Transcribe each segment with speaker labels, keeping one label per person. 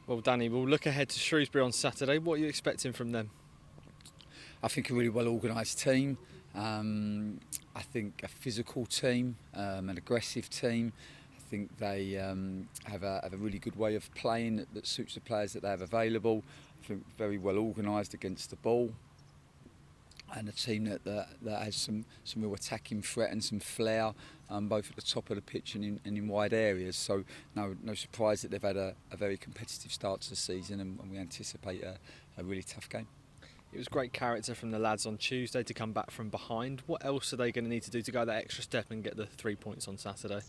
Speaker 1: Well, Danny, we'll look ahead to Shrewsbury on Saturday. What are you expecting from them?
Speaker 2: I think a really well organised team. I think a physical team, an aggressive team. I think they have a really good way of playing that suits the players that they have available. I think very well organised against the ball. And a team that has some real attacking threat and some flair, both at the top of the pitch and in wide areas. So no surprise that they've had a very competitive start to the season, and we anticipate a really tough game.
Speaker 1: It was great character from the lads on Tuesday to come back from behind. What else are they going to need to do to go that extra step and get the 3 points on Saturday?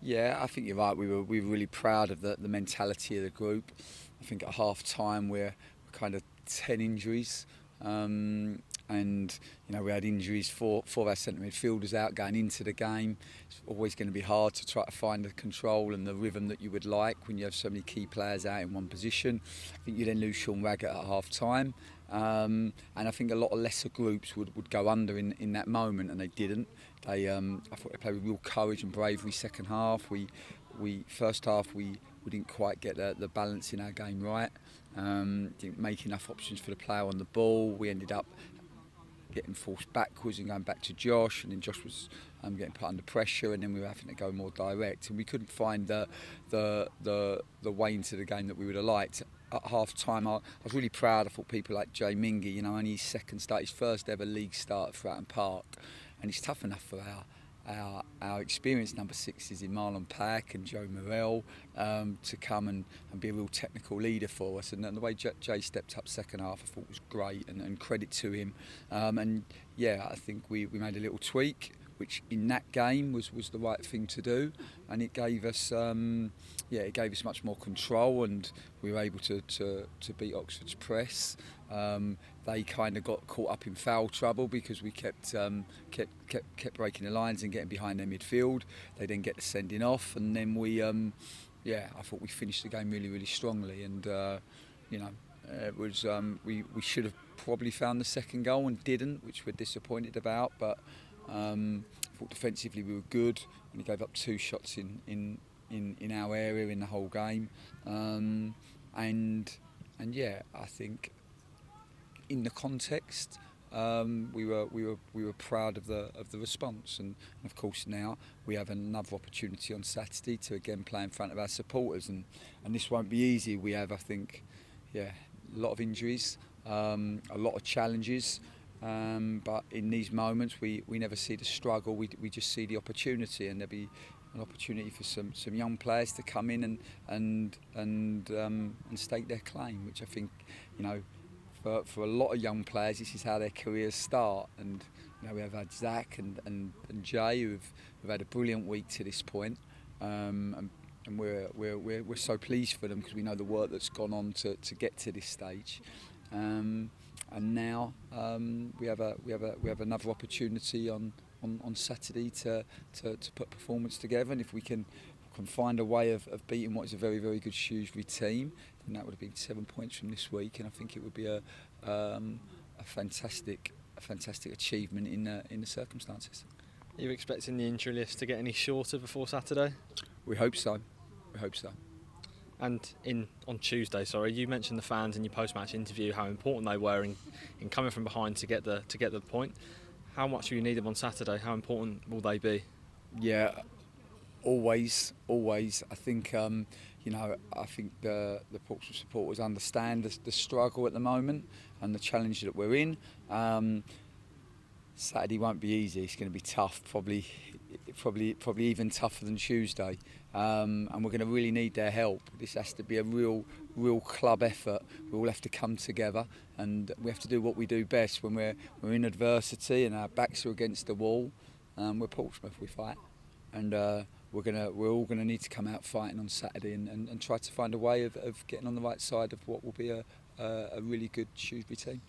Speaker 2: Yeah, I think you're right. We were really proud of the mentality of the group. I think at half time we're kind of 10 injuries. And we had injuries for our centre midfielders out going into the game. It's always going to be hard to try to find the control and the rhythm that you would like when you have so many key players out in one position. I think you then lose Sean Raggett at half time, and I think a lot of lesser groups would go under in that moment, and they didn't. I thought they played with real courage and bravery second half. First half we didn't quite get the balance in our game right. Didn't make enough options for the player on the ball. We ended up getting forced backwards and going back to Josh, and then Josh was getting put under pressure, and then we were having to go more direct, and we couldn't find the way into the game that we would have liked. At half time I was really proud. I thought people like Jay Mingy, only his second start, his first ever league start at Fratton Park, and he's tough enough for our experienced number sixes in Marlon Pack and Joe Morell to come and be a real technical leader for us, and the way Jay stepped up second half I thought was great, and credit to him. And yeah, I think we made a little tweak, which in that game was the right thing to do, and it gave us much more control, and we were able to beat Oxford's press. They kind of got caught up in foul trouble because we kept breaking the lines and getting behind their midfield. They then get the sending off, and then I thought we finished the game really, really strongly, and it was we should have probably found the second goal and didn't, which we're disappointed about. But I thought defensively we were good. We gave up 2 shots in our area in the whole game, and I think in the context we were proud of the response, and of course now we have another opportunity on Saturday to again play in front of our supporters, and this won't be easy. We have, I think, a lot of injuries, a lot of challenges. But in these moments, we never see the struggle. We just see the opportunity, and there'll be an opportunity for some young players to come in and stake their claim, which I think, for a lot of young players, this is how their careers start. And we have had Zach and Jay who've had a brilliant week to this point, and we're so pleased for them because we know the work that's gone on to get to this stage. And now we have another opportunity on Saturday to put performance together, and if we can find a way of beating what is a very, very good Shrewsbury team, then that would have been 7 points from this week, and I think it would be a fantastic achievement in the circumstances.
Speaker 1: Are you expecting the injury list to get any shorter before Saturday?
Speaker 2: We hope so.
Speaker 1: And on Tuesday, you mentioned the fans in your post-match interview, how important they were in coming from behind to get the point. How much do you need them on Saturday? How important will they be?
Speaker 2: Yeah, always. I think I think the Portsmouth supporters understand the struggle at the moment and the challenge that we're in. Saturday won't be easy. It's going to be tough, probably even tougher than Tuesday, and we're going to really need their help. This has to be a real club effort. We all have to come together, and we have to do what we do best when we're in adversity and our backs are against the wall. We're Portsmouth, we fight, and we're all going to need to come out fighting on Saturday and try to find a way of getting on the right side of what will be a really good Shrewsbury team.